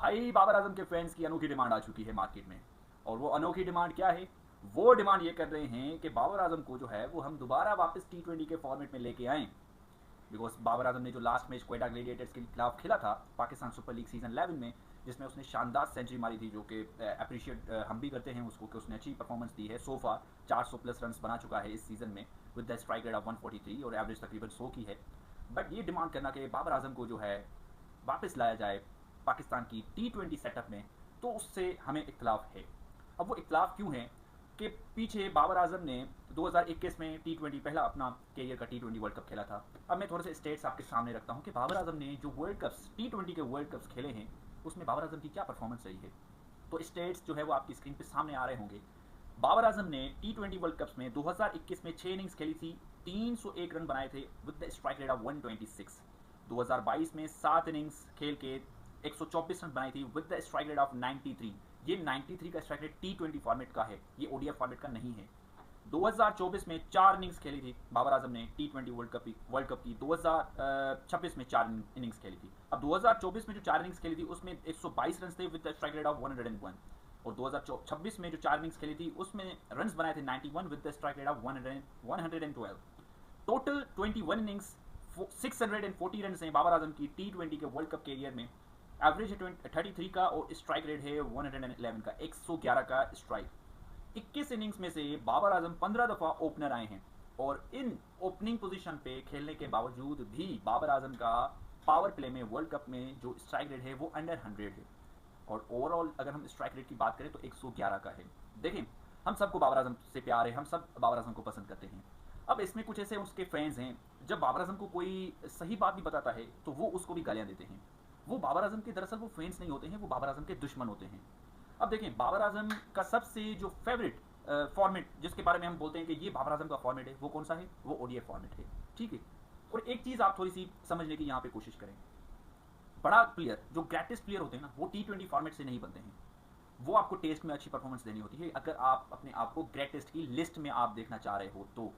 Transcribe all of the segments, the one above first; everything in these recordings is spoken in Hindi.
भाई बाबर आजम के फैंस की अनोखी डिमांड आ चुकी है मार्केट में। और वो अनोखी डिमांड क्या है? वो डिमांड ये कर रहे हैं कि बाबर आजम को जो है वो हम दोबारा वापस T20 के फॉर्मेट में लेके आएँ। बिकॉज बाबर आजम ने जो लास्ट मैच क्वेटा ग्लेडिएटर्स के खिलाफ खेला था पाकिस्तान सुपर लीग सीजन 11 में, जिसमें उसने शानदार सेंचुरी मारी थी, जो कि अप्रिशिएट हम भी करते हैं उसको कि उसने अच्छी परफॉर्मेंस दी है। सो फार 400 प्लस रन बना चुका है इस सीजन में with the strike rate of 143 और एवरेज तकरीबन 100 की है। बट ये डिमांड करना कि बाबर आजम को जो है वापस लाया जाए पाकिस्तान की T20 सेटअप में, तो उससे हमें इख्तलाफ है। अब वो इख्तलाफ क्यों है कि पीछे बाबर आजम ने 2021 में T20 पहला अपना कैरियर का T20 वर्ल्ड कप खेला था। अब मैं थोड़े से स्टेट्स आपके सामने रखता हूँ कि बाबर आजम ने जो वर्ल्ड कप्स T20 के वर्ल्ड कप्स खेले हैं उसमें बाबर आजम की क्या परफॉर्मेंस रही है। तो स्टेट्स जो है वो आपकी स्क्रीन पे सामने आ रहे होंगे। बाबर आजम ने T20 वर्ल्ड कप्स में 2021 में 6 इनिंग्स खेली थी, 301 रन बनाए थे with the strike rate of 126। 2022 में 7 इनिंग्स खेल के 124 रन बनाई थी with the strike rate of 93। ये 93 का स्ट्राइक रेट T20 फॉर्मेट का है, ये ODI फॉर्मेट का नहीं है। 2024 में 4 इनिंग्स खेली थी बाबर आजम ने T20 वर्ल्ड कप की। 2026 में 4 इनिंग्स खेली थी। अब 2024 में जो 4 इनिंग्स खेली थी उसमें 122 रन थे with the strike rate of 101। और 2026 में जो 4 इनिंग्स खेली थी उसमें रन बनाए थे 91 with the strike rate of 112। Total 21 innings 640 run हैं बाबर आजम की T20 के वर्ल्ड कप कैरियर में। एवरेज है 33 का और स्ट्राइक रेट है 111 का, 111 का स्ट्राइक। 21 इनिंग्स में से बाबर आजम 15 दफ़ा ओपनर आए हैं और इन ओपनिंग पोजीशन पे खेलने के बावजूद भी बाबर आजम का पावर प्ले में वर्ल्ड कप में जो स्ट्राइक रेट है वो अंडर 100 है। और ओवरऑल अगर हम स्ट्राइक रेट की बात करें तो 111 का है। देखें, हम सबको बाबर आजम से प्यार है, हम सब बाबर आजम को पसंद करते हैं। अब इसमें कुछ ऐसे उसके फैंस हैं, जब बाबर आजम को कोई सही बात भी बताता है तो वो उसको भी गालियाँ देते हैं। वो बाबर आजम के दरअसल वो फैंस नहीं होते हैं, वो बाबर आजम के दुश्मन होते हैं। अब देखें, बाबर आजम का सबसे जो फेवरेट फॉर्मेट जिसके बारे में हम बोलते हैं कि ये बाबर आजम का फॉर्मेट है, वो कौन सा है? वो ODI फॉर्मेट है। ठीक है। और एक चीज़ आप थोड़ी सी समझने की यहाँ पे कोशिश करें। बड़ा प्लेयर, जो ग्रेटेस्ट प्लेयर होते हैं ना, वो T20 फॉर्मेट से नहीं बनते हैं। वो आपको टेस्ट में अच्छी परफॉर्मेंस देनी होती है अगर आप अपने आप को ग्रेटेस्ट की लिस्ट में आप देखना चाह रहे हो। तो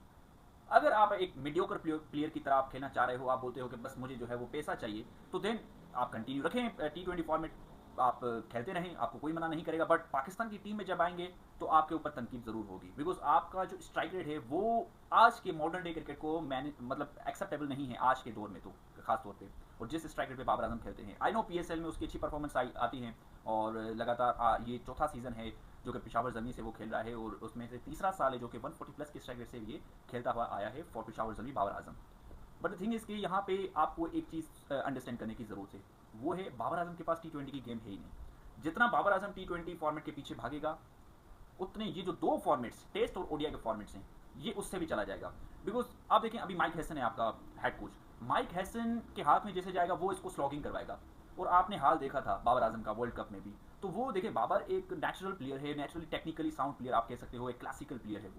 अगर आप एक मीडियोकर प्लेयर की तरह आप खेलना चाह रहे हो, आप बोलते हो कि बस मुझे जो है वो पैसा चाहिए, तो देन आप कंटिन्यू रखें T20 फॉर्मेट, आप खेलते रहें, आपको कोई मना नहीं करेगा। बट पाकिस्तान की टीम में जब आएंगे तो आपके ऊपर तनकीद ज़रूर होगी, बिकॉज आपका जो स्ट्राइक रेट है वो आज के मॉडर्न डे क्रिकेट को मतलब एक्सेप्टेबल नहीं है आज के दौर में, तो खास तौर पे। और जिस स्ट्राइक रेट पे बाबर आजम खेलते हैं, आई नो PSL में उसकी अच्छी परफॉर्मेंस आती है और लगातार ये चौथा सीज़न है जो कि पेशावर जमी से वो खेल रहा है और उसमें से तीसरा साल है जो कि 140 प्लस के स्ट्राइक रेट से ये खेलता हुआ आया है फॉर पेशावर जमी Babar Azam. But the thing is कि यहाँ पे आपको एक चीज़ अंडरस्टैंड करने की ज़रूरत है, वो है बाबर आजम के पास T20 की गेम है ही नहीं। जितना बाबर आजम T20 फॉर्मेट के पीछे भागेगा, उतने ये जो दो फॉर्मेट्स टेस्ट और ODI के फॉर्मेट्स हैं ये उससे भी चला जाएगा। बिकॉज आप देखें, अभी माइक हैसन है आपका हेड कोच, माइक हैसन के हाथ में जैसे जाएगा वो इसको स्लॉगिंग करवाएगा। और आपने हाल देखा था बाबर आजम का वर्ल्ड कप में भी। तो वो देखिए, बाबर एक नेचुरल प्लेयर है, नेचुरली टेक्निकली साउंड प्लेयर आप कह सकते हो, एक क्लासिकल प्लेयर है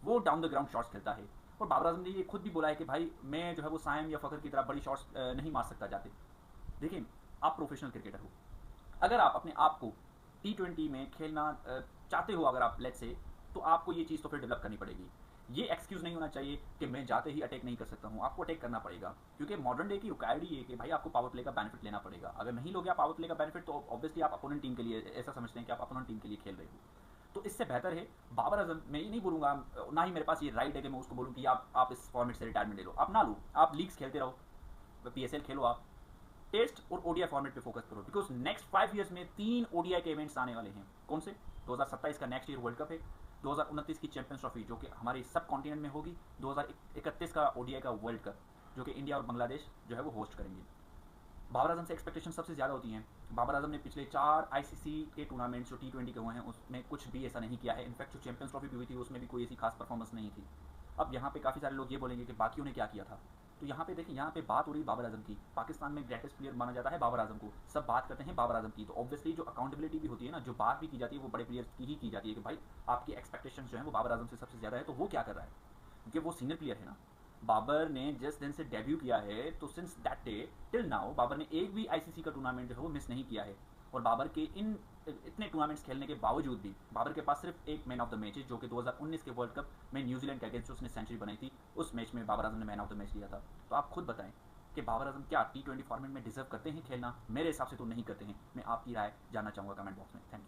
वो डाउन द ग्राउंड शॉट्स खेलता है। और बाबर आजम ने ये खुद भी बोला है कि भाई मैं जो है वो साइम या फ़खर की तरह बड़ी शॉट्स नहीं मार सकता जाते। देखिए, आप प्रोफेशनल क्रिकेटर हो, अगर आप अपने आप को T20 में खेलना चाहते हो, अगर आप लेट से, तो आपको ये चीज़ तो फिर डेवलप करनी पड़ेगी। ये एक्सक्यूज़ नहीं होना चाहिए कि मैं जाते ही अटैक नहीं कर सकता हूँ, आपको अटैक करना पड़ेगा। क्योंकि मॉडर्न डे की रिक्वायर्ड ही है कि भाई आपको पावर प्ले का बेनिफिट लेना पड़ेगा। अगर नहीं लोगे आप पावर प्ले का बेनिफिट, तो ऑब्वियसली आप अपोनेंट टीम के लिए ऐसा समझते हैं कि आप अपोनेंट टीम के लिए खेल रहे हो। तो इससे बेहतर है बाबर आजम, मैं ये नहीं बोलूँगा, ना ही मेरे पास ये राइट है कि मैं उसको बोलूँ कि आप इस फॉर्मेट से रिटायरमेंट ले लो। आप ना लो, आप लीग्स खेलते रहो, PSL खेलो, आप टेस्ट और ODI फॉर्मेट पे फोकस करो। बिकॉज नेक्स्ट 5 ईयर्स में 3 ODI के इवेंट्स आने वाले हैं। कौन से? 2027 का नेक्स्ट ईयर वर्ल्ड कप है, 2029 की चैंपियंस ट्रॉफी जो कि हमारे सब कॉन्टिनेंट में होगी, 2031 का ODI का वर्ल्ड कप जो कि इंडिया और बांग्लादेश जो है वो होस्ट करेंगे। बाबर आजम से एक्सपेक्टेशन सबसे ज़्यादा होती हैं। बाबर आजम ने पिछले 4 ICC के टूर्नामेंट्स जो T20 के हुए हैं उसमें कुछ भी ऐसा नहीं किया है। इनफैक्ट जो चैंपियंस ट्रॉफी भी हुई थी उसमें भी कोई ऐसी खास परफॉर्मेंस नहीं थी। अब यहाँ पे काफ़ी सारे लोग ये बोलेंगे कि बाकियों ने क्या किया था। तो यहाँ पे देखिए, यहाँ पे बात हो रही बाबर आजम की। पाकिस्तान में ग्रेटेस्ट प्लेयर माना जाता है बाबर आजम को, सब बात करते हैं बाबर आजम की। तो ऑब्वियसली जो अकाउंटेबिलिटी भी होती है ना, जो बात भी की जाती है वो बड़े प्लेयर्स की ही की जाती है कि भाई आपकी एक्सपेक्टेशन जो है वो बाबर आजम से सबसे ज़्यादा है, तो वो क्या कर रहा है, क्योंकि वो सीनियर प्लेयर है ना। बाबर ने जिस दिन से डेब्यू किया है, तो since that day till now Babar ने एक भी ICC का टूर्नामेंट जो है वो मिस नहीं किया है। और बाबर के इन इतने टूर्नामेंट्स खेलने के बावजूद भी बाबर के पास सिर्फ एक मैन ऑफ द मैच है, जो कि 2019 के वर्ल्ड कप में न्यूजीलैंड के अगेंस्ट उसने सेंचुरी बनाई थी। उस मैच में बाबर आजम ने मैन ऑफ द मैच लिया था। तो आप खुद बताएं, कि बाबर आजम क्या T20 फॉर्मेट में डिजर्व करते हैं खेलना? मेरे हिसाब से तो नहीं करते हैं। मैं आपकी राय जानना चाहूँगा कमेंट बॉक्स में। Thank you.